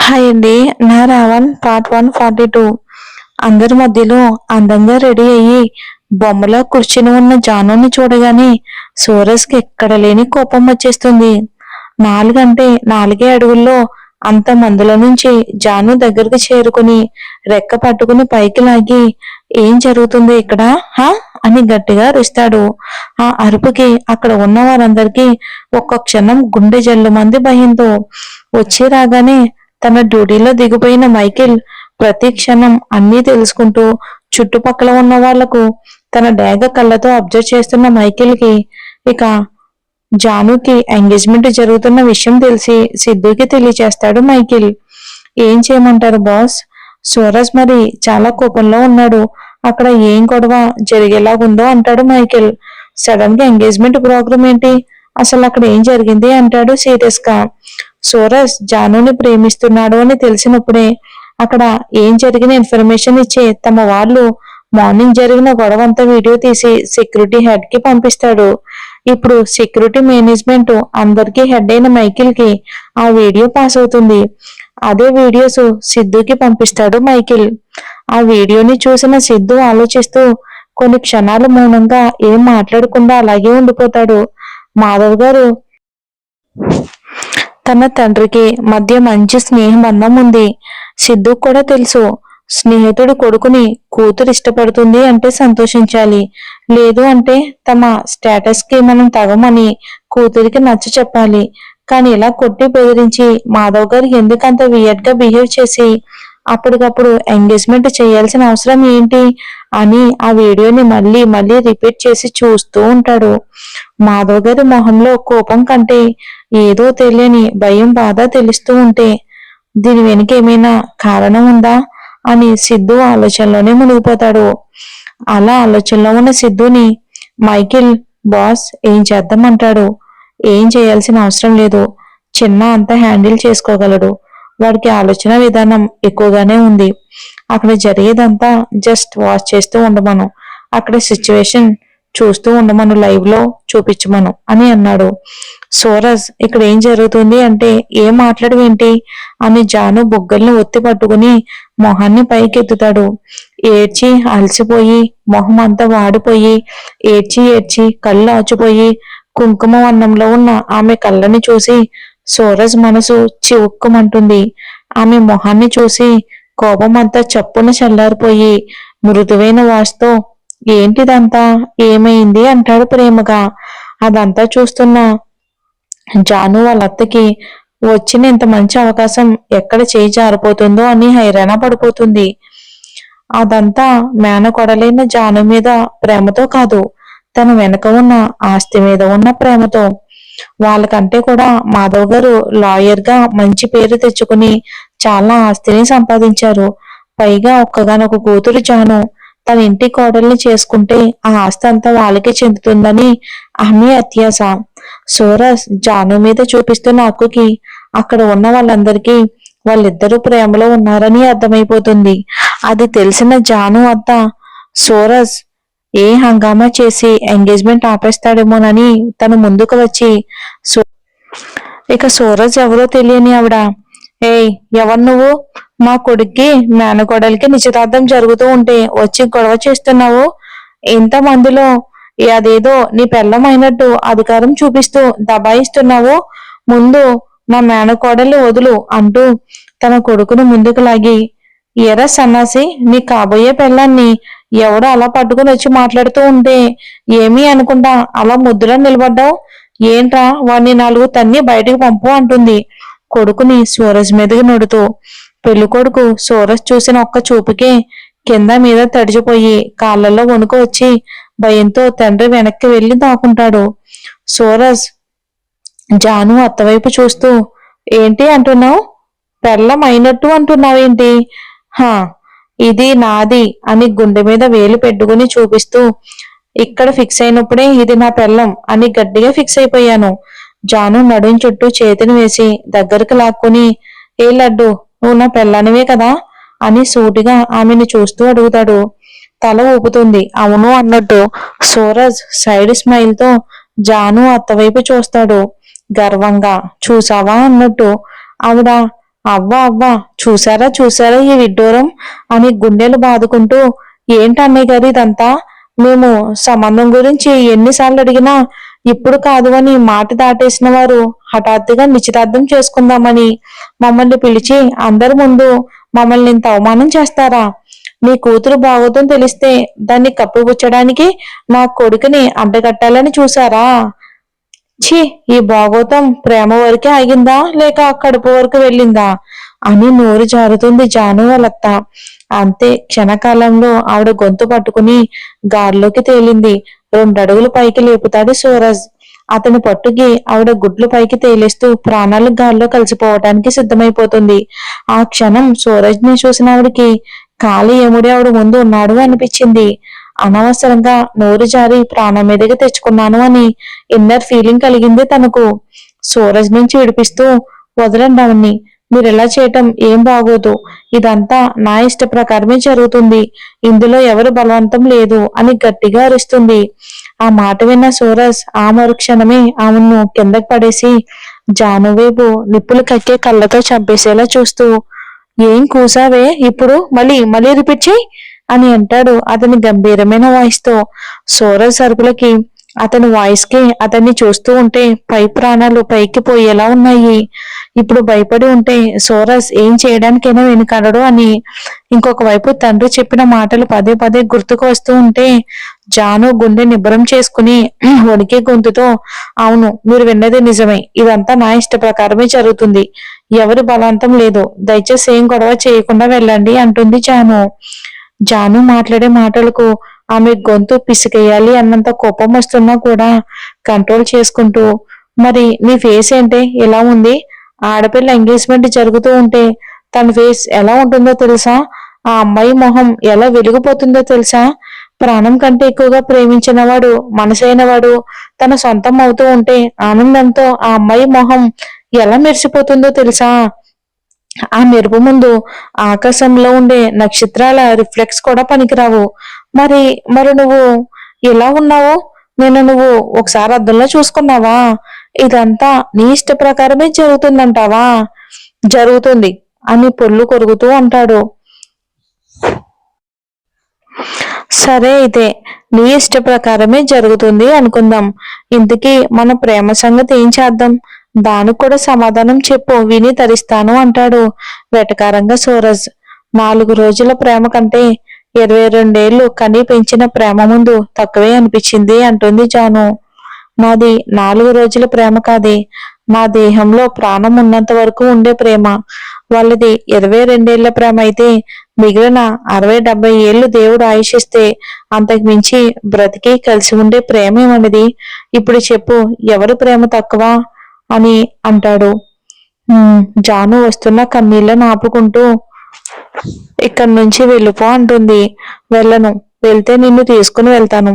Hi అండి. నా Raavan part 142. అందరి మధ్యలో అందంగా రెడీ అయ్యి బొమ్మలా కూర్చుని ఉన్న జానుని చూడగానే సూరజ్కి ఎక్కడ లేని కోపం వచ్చేస్తుంది. 4 అంటే 4 అడుగుల్లో అంత మందుల నుంచి జాను దగ్గరికి చేరుకుని రెక్క పట్టుకుని పైకి లాగి ఏం జరుగుతుంది ఇక్కడ హా అని గట్టిగా అరుస్తాడు. ఆ అరుపుకి అక్కడ ఉన్న వారందరికీ ఒక్క క్షణం గుండె జల్లుమంది భయంతో. వచ్చి రాగానే తన డ్యూటీలో దిగిపోయిన మైకేల్ ప్రతి క్షణం అన్నీ తెలుసుకుంటూ చుట్టుపక్కల ఉన్న వాళ్లకు తన డేగ కళ్ళతో అబ్జర్వ్ చేస్తున్న మైకేల్ కి ఇక జానుకి ఎంగేజ్మెంట్ జరుగుతున్న విషయం తెలిసి సిద్ధుకి తెలియచేస్తాడు మైకేల్. ఏం చేయమంటారు బాస్? సూరజ్ మరి చాలా కోపంలో ఉన్నాడు. అక్కడ ఏం గొడవ జరిగేలాగుందో అంటాడు మైకేల్. సడన్ గా ఎంగేజ్మెంట్ ప్రోగ్రామ్ ఏంటి? అసలు అక్కడ ఏం జరిగింది అంటాడు సీరియస్ గా. సూరజ్ జానుని ప్రేమిస్తున్నాడు అని తెలిసినప్పుడే అక్కడ ఏం జరిగిన ఇన్ఫర్మేషన్ ఇచ్చే తమ వాళ్ళు మార్నింగ్ జరిగిన గొడవంతా వీడియో తీసి సెక్యూరిటీ హెడ్ కి పంపిస్తాడు. ఇప్పుడు సెక్యూరిటీ మేనేజ్మెంట్ అందరికీ హెడ్ అయిన మైకేల్ కి ఆ వీడియో పాస్ అవుతుంది. అదే వీడియోస్ సిద్ధుకి పంపిస్తాడు మైకేల్. ఆ వీడియోని చూసిన సిద్ధు ఆలోచిస్తూ కొన్ని క్షణాలు మౌనంగా ఏం మాట్లాడకుండా అలాగే ఉండిపోతాడు. మాధవ్ గారు తన తండ్రికి మధ్య మంచి స్నేహబంధం ఉంది. సిద్ధుకు కూడా తెలుసు. స్నేహితుడు కొడుకుని కూతురు ఇష్టపడుతుంది అంటే సంతోషించాలి, లేదు అంటే తమ స్టేటస్ కి మనం తగమని కూతురికి నచ్చ చెప్పాలి. కానీ ఇలా కొట్టి బెదిరించి మాధవ్ గారు ఎందుకంత వియర్డ్ గా బిహేవ్ చేసి అప్పటికప్పుడు ఎంగేజ్మెంట్ చేయాల్సిన అవసరం ఏంటి అని ఆ వీడియోని మళ్ళీ మళ్ళీ రిపీట్ చేసి చూస్తూ ఉంటాడు. మాధవ్ గారి మొహంలో కోపం కంటే ఏదో తెలియని భయం, బాధ తెలుస్తూ ఉంటే దీని వెనుక ఏమైనా కారణం ఉందా అని సిద్ధు ఆలోచనలోనే మునిగిపోతాడు. అలా ఆలోచనలో ఉన్న సిద్ధుని మైకేల్ బాస్ ఏం చేద్దామంటాడు? ఏం చేయాల్సిన అవసరం లేదు, చిన్న అంతా హ్యాండిల్ చేసుకోగలడు. వాడికి ఆలోచన విధానం ఎక్కువగానే ఉంది. అక్కడ జరిగేదంతా జస్ట్ వాచ్ చేస్తూ ఉండమను, అక్కడ సిచ్యువేషన్ చూస్తూ ఉండమను, లైవ్ లో చూపించమను అని అన్నాడు. సూరజ్ ఇక్కడ ఏం జరుగుతుంది అంటే ఏం మాట్లాడవేంటి అని జాను బుగ్గల్ని ఒత్తి పట్టుకుని మొహాన్ని పైకెత్తుతాడు. ఏడ్చి అలసిపోయి మొహం అంతా వాడిపోయి ఏడ్చి ఏడ్చి కళ్ళు ఆచిపోయి కుంకుమ వర్ణంలో ఉన్న ఆమె కళ్ళని చూసి సూరజ్ మనసు చివుక్కుమంటుంది. ఆమె మొహాన్ని చూసి కోపం అంతా చప్పున చల్లారిపోయి మృదువైన వాసుతో ఏంటిదంతా, ఏమైంది అంటాడు ప్రేమగా. అదంతా చూస్తున్న జాను వాళ్ళ అత్తకి వచ్చిన ఇంత మంచి అవకాశం ఎక్కడ చేయి జారిపోతుందో అని హైరాణ పడిపోతుంది. అదంతా మేనకొడలైన జాను మీద ప్రేమతో కాదు, తన వెనక ఉన్న ఆస్తి మీద ఉన్న ప్రేమతో. వాళ్ళకంటే కూడా మాధవ్ గారు లాయర్ గా మంచి పేరు తెచ్చుకుని చాలా ఆస్తిని సంపాదించారు. పైగా ఒక్కగానొక కూతురు జాను. తన ఇంటి కోడల్ని చేసుకుంటే ఆ ఆస్తి అంతా వాళ్ళకే చెందుతుందని ఆమె అత్యాశ. సూరజ్ జాను మీద చూపిస్తున్న హక్కుకి అక్కడ ఉన్న వాళ్ళందరికీ వాళ్ళిద్దరూ ప్రేమలో ఉన్నారని అర్థమైపోతుంది. అది తెలిసిన జాను వద్ద సూరజ్ ఏ హంగామా చేసి ఎంగేజ్మెంట్ ఆపేస్తాడేమోనని తను ముందుకు వచ్చి ఇక సూరజ్ ఎవరో తెలియని ఆవిడ, ఏయ్ ఎవరు నువ్వు? మా కొడుక్కి మేనకోడలికి నిశ్చితార్థం జరుగుతూ ఉంటే వచ్చి గొడవ చేస్తున్నావు? ఇంత మందిలో అదేదో నీ పెళ్ళం అయినట్టు అధికారం చూపిస్తూ దబాయిస్తున్నావు. ముందు నా మేనకోడల్ని వదులు అంటూ తన కొడుకును ముందుకు లాగి, ఎరా సన్నాసి, నీ కాబోయే పెళ్ళాన్ని ఎవడో అలా పట్టుకుని వచ్చి మాట్లాడుతూ ఉంటే ఏమీ అనుకుంటా అలా ముద్దులో నిలబడ్డావు ఏంట్రా? వాడిని 4 తన్ని బయటికి పంపు అంటుంది కొడుకుని సూరజ్ మీదకి నొడుతూ. పెళ్లి కొడుకు సూరజ్ చూసిన ఒక్క చూపుకే కింద మీద తడిచిపోయి కాళ్ళల్లో వణుకు వచ్చి భయంతో తండ్రి వెనక్కి వెళ్లి దాక్కుంటాడు. సూరజ్ జాను అత్తవైపు చూస్తూ, ఏంటి అంటున్నావు? పెళ్ళం అయినట్టు అంటున్నావేంటి? హా, ఇది నాది అని గుండె మీద వేలు పెట్టుకుని చూపిస్తూ, ఇక్కడ ఫిక్స్ అయినప్పుడే ఇది నా పెళ్ళం అని గట్టిగా ఫిక్స్ అయిపోయాను. జాను నడుం చుట్టూ చేతిని వేసి దగ్గరకు లాక్కుని, ఏ లడ్డు, నువ్వు నా పెళ్ళానివే కదా అని సూటిగా ఆమెను చూస్తూ అడుగుతాడు. తల ఊపుతుంది అవును అన్నట్టు. సూరజ్ సైడ్ స్మైల్ తో జాను అత్తవైపు చూస్తాడు గర్వంగా. చూసావా అన్నట్టు. ఆవిడ అవ్వా అవ్వా, చూసారా చూసారా ఈ విడ్డూరం అని గుండెలు బాదుకుంటూ, ఏంటి అన్నయ్య గారు ఇదంతా? మేము సంబంధం గురించి ఎన్నిసార్లు అడిగినా ఇప్పుడు కాదు అని మాట దాటేసిన వారు హఠాత్తుగా నిశ్చితార్థం చేసుకుందామని మమ్మల్ని పిలిచి అందరి ముందు మమ్మల్ని ఇంత అవమానం చేస్తారా? మీ కూతురు బాగోతం తెలిస్తే దాన్ని కప్పిపుచ్చడానికి నా కొడుకుని అడ్డగట్టాలని చూసారా? ఛీ, ఈ భాగోతం ప్రేమ వరకే ఆగిందా లేక కడుపు వరకు వెళ్ళిందా అని నోరు జారుతుంది జాను వాళ్ళత్త. అంతే, క్షణకాలంలో ఆవిడ గొంతు పట్టుకుని గాల్లోకి తేలింది. 2 అడుగులు పైకి లేపుతాడు సూరజ్. అతని పట్టుకి ఆవిడ గుడ్లు పైకి తేలేస్తూ ప్రాణాలు గాల్లో కలిసిపోవటానికి సిద్ధమైపోతుంది. ఆ క్షణం సూరజ్ ని చూసిన ఆవిడికి కాలి ఎముడి ఆవిడ ముందు ఉన్నాడు అనిపించింది. అనవసరంగా నోరు జారి ప్రాణం మీదకి తెచ్చుకున్నాను అని ఇన్నర్ ఫీలింగ్ కలిగింది తనకు. సూరజ్ నుంచి విడిపిస్తూ, వదలండి ఆవిడ్ని, మీరు ఇలా చేయటం ఏం బాగోదు. ఇదంతా నా ఇష్ట ప్రకారమే జరుగుతుంది. ఇందులో ఎవరు బలవంతం లేదు అని గట్టిగా అరుస్తుంది. ఆ మాట విన్న సూరజ్ ఆ మరుక్షణమే ఆమెను కిందకి పడేసి జానువేపు నిప్పులు కక్కే కళ్ళతో చంపేసేలా చూస్తూ, ఏం కూసావే ఇప్పుడు? మళ్ళీ మళ్ళీ రిపీట్ చెయ్యి అని అంటాడు అతని గంభీరమైన వాయిస్ తో. సూరజ్ సరుకులకి అతని వాయిస్ కి అతన్ని చూస్తూ ఉంటే పై ప్రాణాలు పైకి పోయేలా ఉన్నాయి. ఇప్పుడు భయపడి ఉంటే సూరజ్ ఏం చేయడానికైనా వెనుకాడడు అని. ఇంకొక వైపు తండ్రి చెప్పిన మాటలు పదే పదే గుర్తుకు వస్తూ ఉంటే జాను గుండె నిబ్బరం చేసుకుని వణికే గొంతుతో, అవును, మీరు విన్నది నిజమే. ఇదంతా నా ఇష్ట ప్రకారమే జరుగుతుంది. ఎవరి బలవంతం లేదు. దయచేసి ఏం గొడవ చేయకుండా వెళ్ళండి అంటుంది జాను. జాను మాట్లాడే మాటలకు ఆమె గొంతు పిసికేయాలి అన్నంత కోపం వస్తున్నా కూడా కంట్రోల్ చేసుకుంటూ, మరి నీ ఫేస్ ఏంటే ఎలా ఉంది? ఆడపిల్ల ఎంగేజ్మెంట్ జరుగుతూ ఉంటే తన ఫేస్ ఎలా ఉంటుందో తెలుసా? ఆ అమ్మాయి మొహం ఎలా వెలిగిపోతుందో తెలుసా? ప్రాణం కంటే ఎక్కువగా ప్రేమించిన వాడు, మనసైన వాడు తన సొంతం అవుతూ ఉంటే ఆనందంతో ఆ అమ్మాయి మొహం ఎలా మెరిసిపోతుందో తెలుసా? ఆ మెరుపు ముందు ఆకాశంలో ఉండే నక్షత్రాల రిఫ్లెక్స్ కూడా పనికిరావు. మరి మరి నువ్వు ఎలా ఉన్నావు? నువ్వు ఒకసారి అద్దంలో చూసుకున్నావా? ఇదంతా నీ ఇష్ట ప్రకారమే జరుగుతుందంటావా? జరుగుతుంది అని పొల్లు కొరుకుతూ అంటాడు. సరే అయితే, నీ ఇష్ట ప్రకారమే జరుగుతుంది అనుకుందాం. ఇంతకీ మన ప్రేమ సంగతి ఏం చేద్దాం? దానికి కూడా సమాధానం చెప్పు, విని తరిస్తాను అంటాడు వెటకారంగా సూరజ్. 4 రోజుల ప్రేమ కంటే 22 ఏళ్లు కని పెంచిన ప్రేమ ముందు తక్కువే అనిపించింది అంటుంది జాను. నాది 4 రోజుల ప్రేమ కాదే, నా దేహంలో ప్రాణం ఉన్నంత వరకు ఉండే ప్రేమ. వాళ్ళది 22 ఏళ్ల ప్రేమ అయితే మిగిలిన 60-70 ఏళ్లు దేవుడు ఆయుషిస్తే అంతకు మించి బ్రతికి కలిసి ఉండే ప్రేమ ఏమన్నది? ఇప్పుడు చెప్పు, ఎవరు ప్రేమ తక్కువ అని అంటాడు. జాను వస్తున్న కన్నీళ్లను ఆపుకుంటూ, ఇక్కడి నుంచి వెళ్ళిపో అంటుంది. వెళ్ళను, వెళ్తే నిన్ను తీసుకుని వెళ్తాను.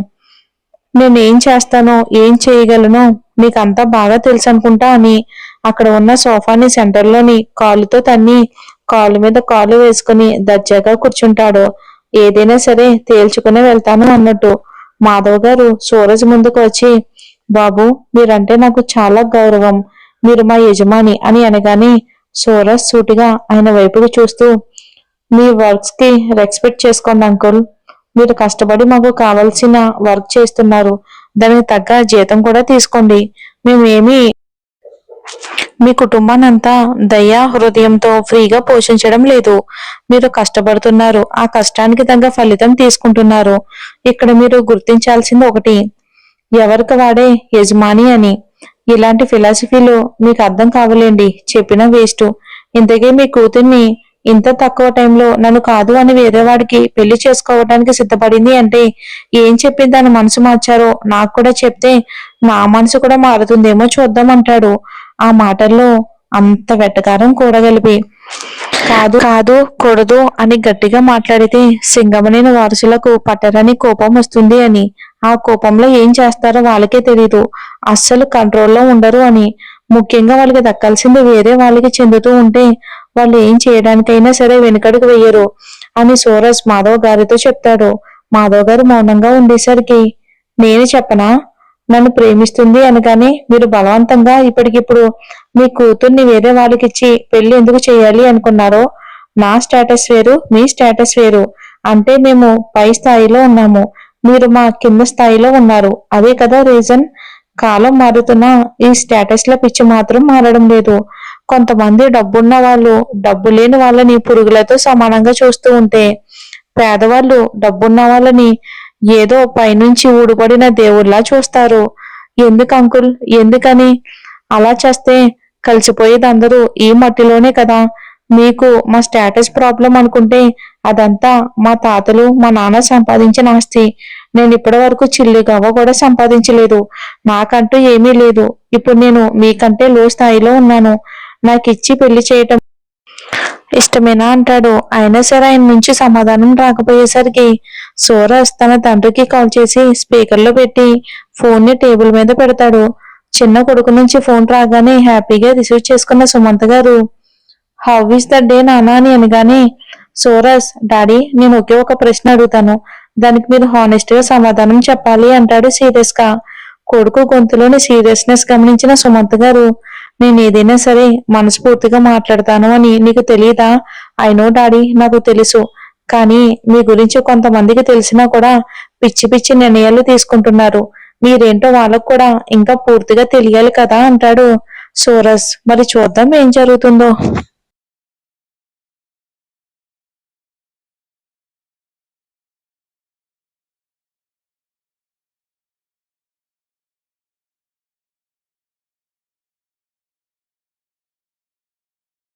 నేనేం చేస్తానో ఏం చేయగలనో నీకంతా బాగా తెలుసు అనుకుంటా అని అక్కడ ఉన్న సోఫాని సెంటర్లోని కాలుతో తన్ని కాలు మీద కాలు వేసుకుని దర్జాగా కూర్చుంటాడు. ఏదైనా సరే తేల్చుకుని వెళ్తాను అన్నట్టు. మాధవ్ గారు సూరజ్ ముందుకు వచ్చి, బాబు, మీరంటే నాకు చాలా గౌరవం. మీరు మా యజమాని అని అనగానే సూరజ్ సూటిగా ఆయన వైపుకి చూస్తూ, మీ వర్క్స్ కి రెస్పెక్ట్ చేసుకోండి అంకుల్. మీరు కష్టపడి మాకు కావలసిన వర్క్ చేస్తున్నారు. దానికి తగ్గ జీతం కూడా తీసుకోండి. మేమేమి మీ కుటుంబాన్ని అంతా దయా హృదయంతో ఫ్రీగా పోషించడం లేదు. మీరు కష్టపడుతున్నారు, ఆ కష్టానికి తగ్గ ఫలితం తీసుకుంటున్నారు. ఇక్కడ మీరు గుర్తించాల్సింది ఒకటి, ఎవరికి వాడే యజమాని అని. ఇలాంటి ఫిలాసఫీలు మీకు అర్థం కావలేండి, చెప్పినా వేస్ట్. ఇంతకీ మీ కూతుర్ని ఇంత తక్కువ టైంలో నన్ను కాదు అని వేరే వాడికి పెళ్లి చేసుకోవడానికి సిద్ధపడింది అంటే ఏం చెప్పి దాని మనసు మార్చారో నాకు కూడా చెప్తే నా మనసు కూడా మారుతుందేమో చూద్దాం అంటాడు. ఆ మాటల్లో అంత వెటకారం కూడగలిపి. కాదు కాదు కూడదు అని గట్టిగా మాట్లాడితే సింగమనేని వారసులకు పట్టరని కోపం వస్తుంది అని. ఆ కోపంలో ఏం చేస్తారో వాళ్ళకే తెలీదు. అస్సలు కంట్రోల్లో ఉండరు అని. ముఖ్యంగా వాళ్ళకి దక్కాల్సింది వేరే వాళ్ళకి చెందుతూ ఉంటే వాళ్ళు ఏం చేయడానికైనా సరే వెనుకడుగు వెయ్యరు అని సూరజ్ మాధవ్ గారితో చెప్తాడు. మాధవ్ గారు మౌనంగా ఉండేసరికి, నేను చెప్పనా? నన్ను ప్రేమిస్తుంది అనగానే మీరు బలవంతంగా ఇప్పటికిప్పుడు మీ కూతుర్ని వేరే వాళ్ళకిచ్చి పెళ్లి ఎందుకు చేయాలి అనుకున్నారో? నా స్టేటస్ వేరు, మీ స్టేటస్ వేరు. అంటే మేము పై స్థాయిలో ఉన్నాము, మీరు మా కింద స్థాయిలో ఉన్నారు. అదే కదా రీజన్. కాలం మారుతున్నా ఈ స్టేటస్ల పిచ్చి మాత్రం మారడం లేదు. కొంతమంది డబ్బున్న వాళ్ళు డబ్బు లేని వాళ్ళని పురుగులతో సమానంగా చూస్తూ ఉంటే, పేదవాళ్ళు డబ్బున్న వాళ్ళని ఏదో పైనుంచి ఊడిపడిన దేవుళ్ళా చూస్తారు. ఎందుకు అంకుల్, ఎందుకని అలా చేస్తే? కలిసిపోయేది అందరూ ఈ మట్టిలోనే కదా. మీకు మా స్టేటస్ ప్రాబ్లం అనుకుంటే అదంతా మా తాతలు మా నాన్న సంపాదించిన ఆస్తి. నేను ఇప్పటి వరకు చిల్లి గవ్వ కూడా సంపాదించలేదు. నాకంటూ ఏమీ లేదు. ఇప్పుడు నేను మీకంటే లో స్థాయిలో ఉన్నాను. నాకిచ్చి పెళ్లి చేయటం ఇష్టమేనా అంటాడు. అయినా సరే ఆయన నుంచి సమాధానం రాకపోయేసరికి సూరజ్ తన తండ్రికి కాల్ చేసి స్పీకర్లో పెట్టి ఫోన్ ని టేబుల్ మీద పెడతాడు. చిన్న కొడుకు నుంచి ఫోన్ రాగానే హ్యాపీగా రిసీవ్ చేసుకున్న సుమంత్ గారు, హౌ ఇస్ ద డే నానా అని అనగానే, సూరజ్, డాడీ నేను ఒకే ఒక ప్రశ్న అడుగుతాను, దానికి మీరు హానెస్ట్ గా సమాధానం చెప్పాలి అంటాడు సీరియస్ గా. కొడుకు గొంతులోని సీరియస్నెస్ గమనించిన సుమంత్ గారు, నేను ఏదైనా సరే మనస్ఫూర్తిగా మాట్లాడతాను అని నీకు తెలియదా? ఐ నో డాడీ, నాకు తెలుసు. కానీ మీ గురించి కొంతమందికి తెలిసినా కూడా పిచ్చి పిచ్చి నిర్ణయాలు తీసుకుంటున్నారు. మీరేంటో వాళ్ళకు కూడా ఇంకా పూర్తిగా తెలియాలి కదా అంటాడు సూరజ్. మరి చూద్దాం ఏం జరుగుతుందో.